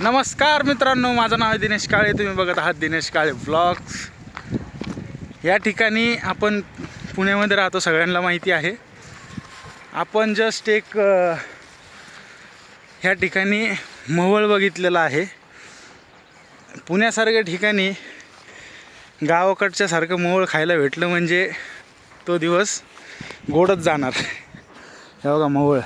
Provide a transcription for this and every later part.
नमस्कार मित्रांनो, माझं नाव आहे दिनेश काळे. तुम्ही बघत आहात दिनेश काळे व्लॉग्स. या ठिकाणी आपण पुण्यामध्ये राहतो, सगळ्यांना माहिती आहे. आपण जस्ट एक ह्या ठिकाणी मोहोळ बघितलेला आहे. पुण्यासारख्या ठिकाणी गावाकडच्या सारखं मोहोळ खायला भेटलं म्हणजे तो दिवस गोडच जाणार. हे बघा मोहोळ.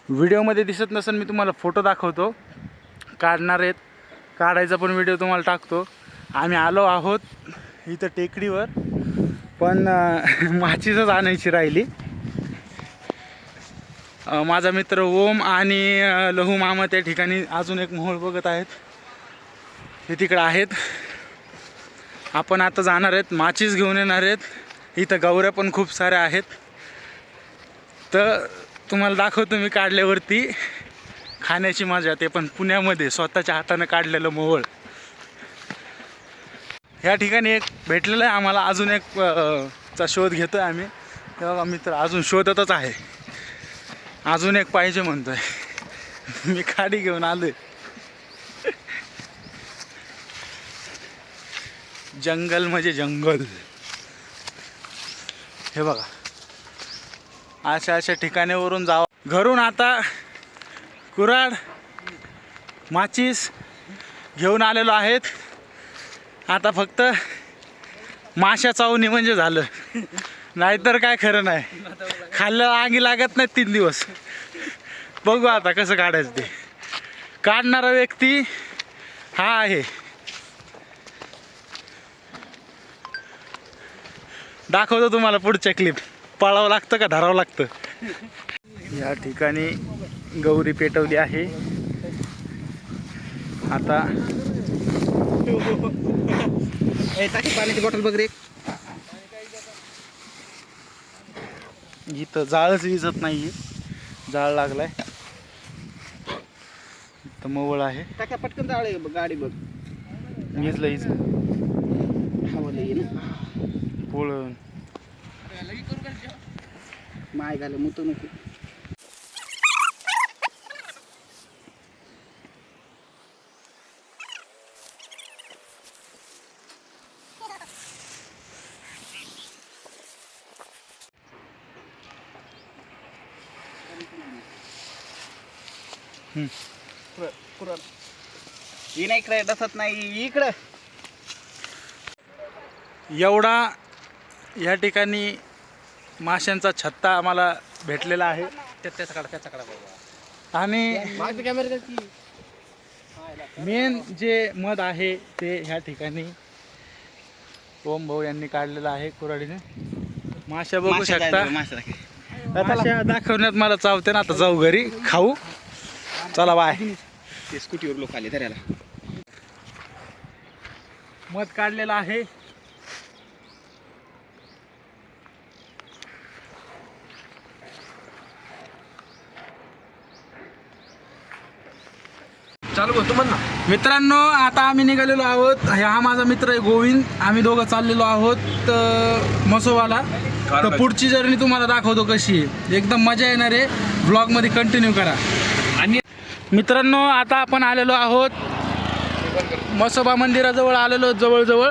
व्हिडिओमध्ये दिसत नसेल, मी तुम्हाला फोटो दाखवतो. काढणार आहेत, काढायचा पण व्हिडिओ तुम्हाला टाकतो. आम्ही आलो आहोत इथं टेकडीवर, पण माचीसच आणायची राहिली. माझा मित्र ओम आणि लहू मामा त्या ठिकाणी अजून एक मोहोळ बघत आहेत. हे तिकडं आहेत. आपण आता जाणार आहेत, माचीस घेऊन येणार आहेत. इथं गौऱ्या पण खूप साऱ्या आहेत. तर तुम्हाला दाखवतो मी काढल्यावरती खाण्याची मजा, ते पण पुण्यामध्ये स्वतःच्या हातानं काढलेलं मोहोळ. ह्या ठिकाणी एक भेटलेलं आहे आम्हाला, अजून एक चा शोध घेतो आहे आम्ही. तेव्हा मित्र अजून शोधतच आहे, अजून एक पाहिजे म्हणतोय. मी काडी घेऊन आलोय. जंगल म्हणजे जंगल. हे बघा, अशा ठिकाणावरून जावं. घरून आता कुऱ्हाड माचीस घेऊन आलेलो आहेत. आता फक्त माशा चावणी म्हणजे झालं, नाहीतर काय खरं नाही. खाल्लं आगी लागत नाही 3 दिवस. बघू आता कसं काढायचं ते. काढणारा व्यक्ती हा आहे. दाखवतो तुम्हाला पुढच्या क्लिप. पळावं लागतं का धरावं लागतं. या ठिकाणी गौरी पेटवली आहे. आता पाण्याची बॉटल बघ रे. इथं जाळच विजत नाही, जाळ लागलाय. इथं मोहोळ आहे. टाका पटकन जाळ गाडी बघ. विजलं हिजलं हवाला ये ना पोळून माय घाले मुतो नको. इकडे डसत नाही इकडं. एवढा या ठिकाणी माशांचा छत्ता आम्हाला भेटलेला आहे. त्याचा काढा आणि मेन जे मध आहे ते ह्या ठिकाणी ओम भाऊ यांनी काढलेलं आहे कुऱ्हाडीने. माशा बघू शकता. माशा दाखवण्यात मला चावते ना. आता जाऊ घरी, खाऊ. चला बाय. ते स्कूटीवर लोक आले धरायला. मध काढलेलं आहे. चालू होतो म्हण ना. मित्रांनो, आता आम्ही निघालेलो आहोत. हा माझा मित्र आहे गोविंद. आम्ही दोघं चाललेलो आहोत मसोबाला. तर पुढची जर्नी तुम्हाला दाखवतो कशी आहे. एकदम मजा येणार आहे. ब्लॉगमध्ये कंटिन्यू करा. आणि मित्रांनो, आता आपण आलेलो आहोत मसोबा मंदिराजवळ आलेलो. जवळजवळ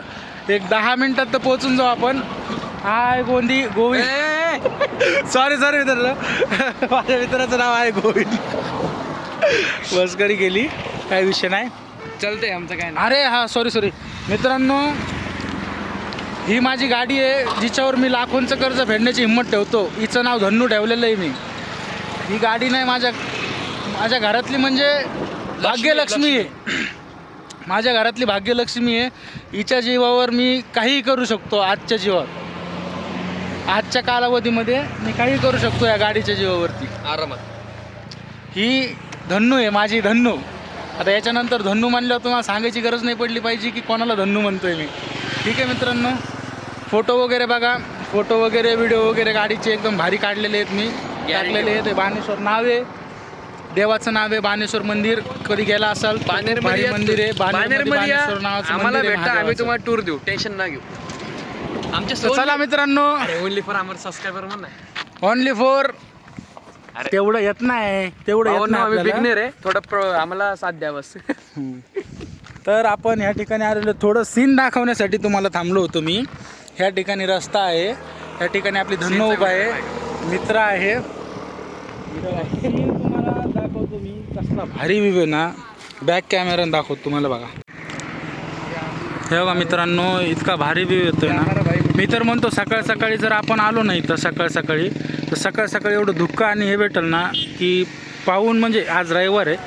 एक 10 मिनिटात तर पोहोचून जाऊ आपण. हाय गोविंद. सॉरी मित्रांनो, माझ्या मित्राचं नाव आहे गोविंद. मस्करी केली, काही विषय नाही, चलतंय आमचं काय नाही. अरे हा सॉरी मित्रांनो, ही माझी गाडी आहे जिच्यावर मी लाखोंचं कर्ज फेडण्याची हिंमत ठेवतो. हिचं नाव धन्नू ठेवलेलं आहे मी. ही गाडी नाही, माझ्या घरातली म्हणजे भाग्यलक्ष्मी आहे. माझ्या घरातली भाग्यलक्ष्मी आहे. हिच्या जीवावर मी काहीही करू शकतो. आजच्या जीवावर, आजच्या कालावधीमध्ये मी काही करू शकतो या गाडीच्या जीवावरती आरामात. ही धन्नू आहे, माझी धन्नू. आता याच्यानंतर धन्नू म्हणल्यावर तुम्हाला सांगायची गरज नाही पडली पाहिजे की कोणाला धन्नू म्हणतोय मी. ठीक आहे मित्रांनो, फोटो वगैरे बघा. फोटो वगैरे व्हिडिओ वगैरे गाडीचे एकदम भारी काढलेले आहेत मी, टाकलेले आहेत. बाणेश्वर नाव आहे, देवाचं नाव आहे बाणेश्वर मंदिर. कधी गेला असाल, बाणेर मंदिर आहे. बाणेश्वर नावाचं आम्हाला मंदिर आहे भेटा, आम्ही महादेवाचं. तुम्हाला टूर देऊ, टेन्शन ना घेऊ. आमच्या चला मित्रांनो, ओनली फॉर आमर सबस्क्रायबर म्हणा. ओनली फॉर अरे. तेवढं येत नाही आम्ही आपल्याला. बिगनर आहे थोडं आम्हाला साथ द्या बस. तर आपण ह्या ठिकाणी आलेलो थोडं सीन दाखवण्यासाठी तुम्हाला थांबलो होतो मी. ह्या ठिकाणी रस्ता आहे, ह्या ठिकाणी आपली धन्नो उभा आहे, मित्र आहे. तुम्हाला दाखवतो मी कसला भारी व्ह्यू आहे ना, बॅक कॅमेराने दाखवतो तुम्हाला. बघा हे बघा मित्रांनो, इतका भारी व्ह्यू येतोय ना. मी तर म्हणतो सकाळ सकाळी जर आपण आलो नाही तर सकाळ सकाळी एवढं धुक्क आणि हे भेटल ना की पाहून, म्हणजे आज रविवार आहे.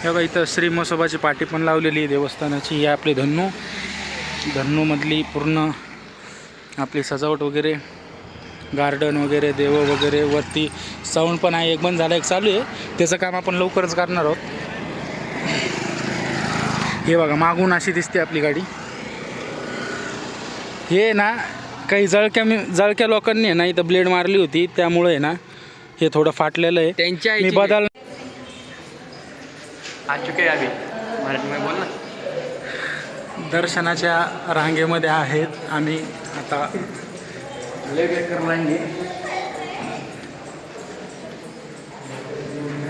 हे बघा इथं श्री म्हसोबाची पाटी पण लावलेली आहे देवस्थानाची. ही आपली धन्नूमधली पूर्ण आपली सजावट वगैरे, गार्डन वगैरे, देव वगैरे. वरती साऊंड पण आहे, एक बंद झाला एक चालू आहे, त्याचं काम आपण लवकरच करणार आहोत. हे बघा मागून अशी दिसते आपली गाडी. हे ना काही जळक्या लोकांनी आहे ना इथं ब्लेड मारली होती, त्यामुळे आहे ना हे थोडं फाटलेलं आहे. त्यांच्या मी बदल आ चुके अभी मराठीमध्ये बोल ना. दर्शनाच्या रांगेमध्ये आहेत आम्ही आता.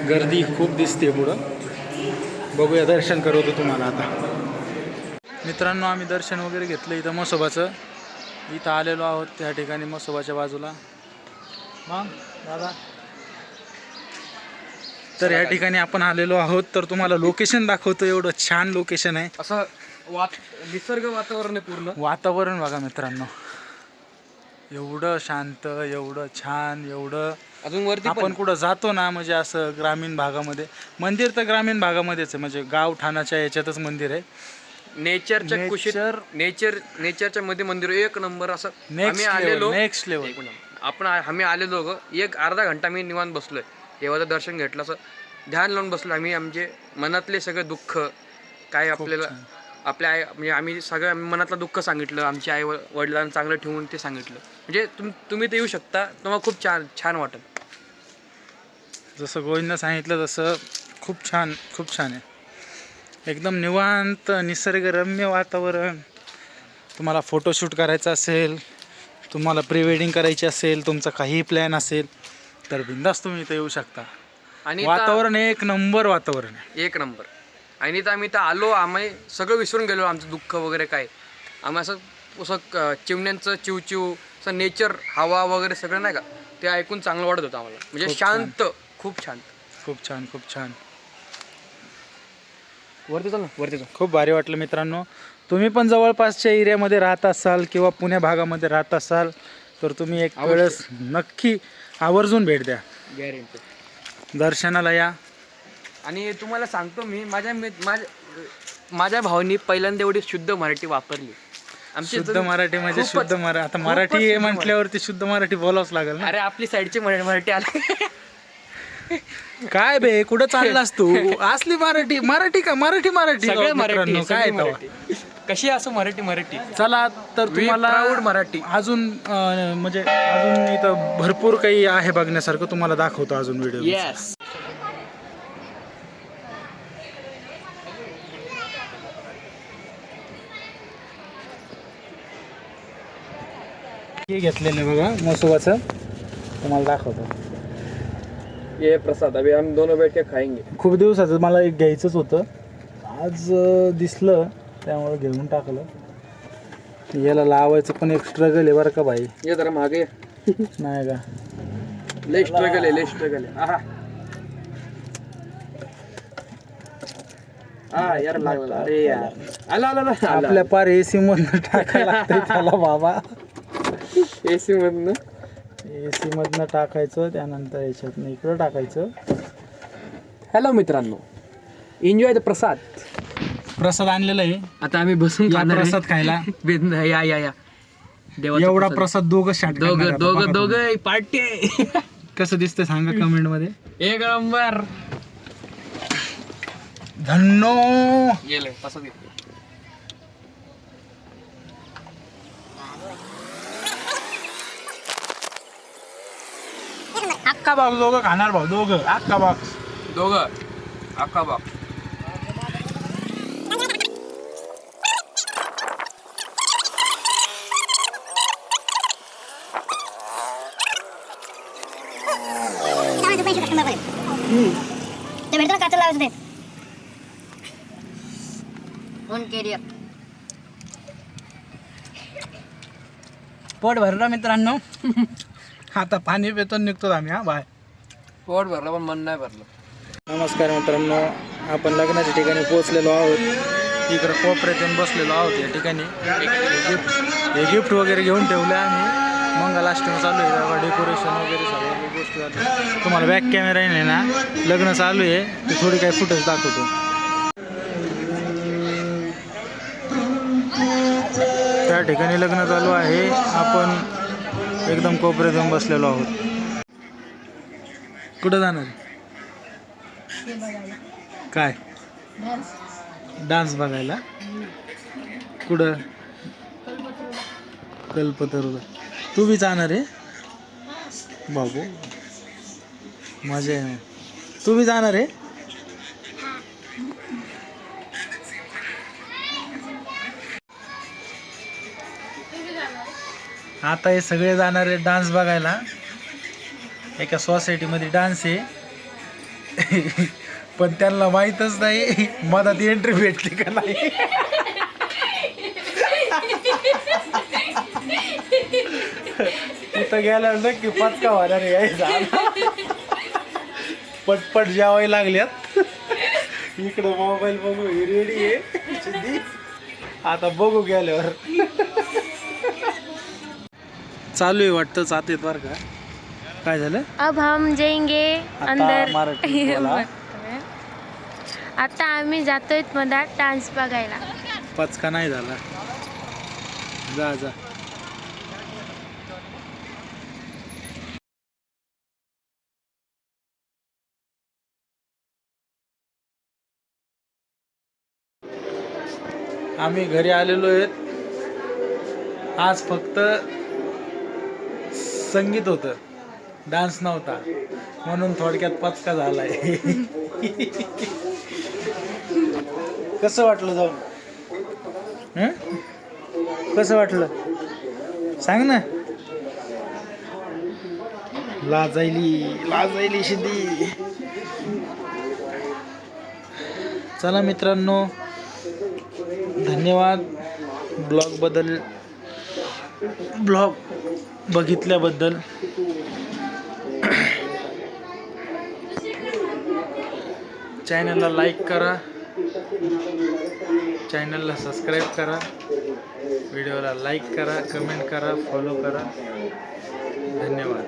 गर्दी खूप दिसते पुढं. बघूया, दर्शन करवतो तुम्हाला आता. मित्रांनो आम्ही दर्शन वगैरे घेतलं इथं म्हसोबाचं. इथं आलेलो आहोत त्या ठिकाणी म्हसोबाच्या बाजूला. मग दादा, तर या ठिकाणी आपण आलेलो आहोत. तर तुम्हाला लोकेशन दाखवतो. एवढं छान लोकेशन आहे, असं निसर्ग वातावरण आहे पूर्ण. वातावरण बघा मित्रांनो, एवढं शांत, एवढं छान, एवढं. अजून वरती आपण कुठं जातो ना, म्हणजे असं ग्रामीण भागामध्ये, मंदिर तर ग्रामीण भागामध्येच आहे, म्हणजे गाव ठाणाच्या याच्यातच मंदिर आहे. नेचरच्या कुशीत, नेचरच्या मध्ये मंदिर एक नंबर. असं आम्ही आलेलो नेक्स्ट लेवल. आम्ही आलेलो ग, एक अर्धा घंटा मी निवांत बसलोय, देवाचं दर्शन घेतलं, असं ध्यान लावून बसलो. आम्ही आमचे मनातले सगळे दुःख काय आपल्याला आपल्या आई, म्हणजे आम्ही सगळं मनातलं दुःख सांगितलं, आमच्या आई वडिलांना चांगलं ठेवून ते सांगितलं. म्हणजे तुम्ही ते येऊ शकता, तुम्हाला खूप छान वाटेल. जसं गोविंदनं सांगितलं तसं खूप छान आहे. एकदम निवांत निसर्गरम्य वातावरण. तुम्हाला फोटोशूट करायचा असेल, तुम्हाला प्री वेडिंग करायची असेल, तुमचा काही प्लॅन असेल तर बिंदास तुम्ही इथं येऊ शकता. आणि वातावरण एक नंबर वातावरण आहे, एक नंबर. आणि तर आम्ही तर आलो, आम्ही सगळं विसरून गेलो, आमचं दुःख वगैरे काय. आम्ही असं चिमण्यांचं चिवचिव, असं नेचर, हवा वगैरे सगळं नाही का, ते ऐकून चांगलं वाटत होतं आम्हाला. म्हणजे शांत, खूप छान. वरती चल ना, वरती चल. खूप भारी वाटलं मित्रांनो. तुम्ही पण जवळपासच्या एरियामध्ये राहत असाल किंवा पुण्या भागामध्ये राहत असाल तर तुम्ही एक वेळेस नक्की आवर्जून भेट द्या, गॅरंटी. दर्शनाला या. आणि तुम्हाला सांगतो मी, माझ्या भावानी पहिल्यांदा एवढी शुद्ध मराठी वापरली. आमची शुद्ध मराठी म्हणजे शुद्ध मराठी. आता मराठी म्हटल्यावरती शुद्ध मराठी बोलावंच लागेल ना. अरे आपली साईडची मराठी आली. काय बे, कुठं चाललास तू? असली मराठी का मराठी सगळं मित्रांनो, काय मराठी. कशी असं मराठी. चला तर तुम्हाला प्राऊड मराठी. अजून म्हणजे अजून इथं भरपूर काही आहे बघण्यासारखं, तुम्हाला दाखवतो अजून व्हिडिओ. येस. हे घेतलेलं आहे बघा म्हसोबाचं, तुम्हाला दाखवतो. ये प्रसाद, अभी हम दोनों बैठ के खाएंगे. खूप दिवसाचं मला एक घ्यायचंच होतं, आज दिसलं त्यामुळे घेऊन टाकलं. याला लावायचं पण एक स्ट्रगल आहे बरं का भाई. ये जरा मागे नाही का, लय स्ट्रगल आहे. यार लागला. अरे यार, आला आपल्या पार एसी मधनं टाकायला लागतंय त्याला बाबा. एसी मधनं टाकायचं, त्यानंतर याच्यातनं इकडं टाकायचं. हॅलो मित्रांनो, एन्जॉय द प्रसाद आणलेला आहे. आता आम्ही बसून प्रसाद खायला. या एवढा प्रसाद दोघं पार्टी. कसं दिसतंय सांगा कमेंट मध्ये. एक नंबर. धन्नो गेलं प्रसाद घेतलं. अख्खा बॉक्स दोघं खाणार भाऊ, दोघं अख्खा बॉक्स. अख्खा बॉक्स. पैसे कस्टमर असते ऑन कॅरियर. पोट भरलं मित्रांनो. आता पाणी पितो निघतो आम्ही. हा बाय. पोट भरलं पण मन नाही भरलं. नमस्कार मित्रांनो, आपण लग्नाच्या ठिकाणी पोहोचलेलो आहोत. इकडं कोपऱ्यात बसलेलो आहोत. या ठिकाणी हे गिफ्ट वगैरे घेऊन ठेवले आम्ही. मंगलाष्टमी चालू आहे, तेव्हा डेकोरेशन वगैरे सगळ्या गोष्टी चालू. तुम्हाला बॅक कॅमेरा आहे ना, लग्न चालू आहे ते थोडी काही फुटेज दाखवतो. त्या ठिकाणी लग्न चालू आहे. आपण एकदम कोपऱ्यात येऊन बसलेलो आहोत. कुठं जाणार? काय? डान्स बघायला. कुठं? कल्पतरूला. तू बी जाणार आहे बाबू? मजा आहे. तू बी जाणार आहे? आता हे सगळे जाणार आहे डान्स बघायला. एका सोसायटीमध्ये डान्स आहे. पण त्यांना माहीतच नाही मधात एंट्री भेटली का नाही. तिथं गेल्यावर नक्की पचका होणार आहे. पटपट जेवायला लागल्यात. इकडं मोबाईल बघू रेडी आहे. आता बघू गेल्यावर. चालू आहे वाटतं चात येत बरं का. काय झालं? अब हम जाएंगे अंदर. मराठी बोला. आता आम्ही जातोय मधात डान्स बघायला. पचका नाही झाला. जा जा. आम्ही घरी आलेलो आहेत. आज फक्त संगीत होतं, डान्स नव्हता, म्हणून थोडक्यात पचका झालाय. कसं वाटलं जाऊन? कसं वाटलं सांग ना. लाजायली शिंदी. चला मित्रांनो, धन्यवाद ब्लॉग बघितल्याबद्दल. चॅनलला लाईक करा, चॅनलला सबस्क्राईब करा, व्हिडिओला लाईक करा, कमेंट करा, फॉलो करा. धन्यवाद.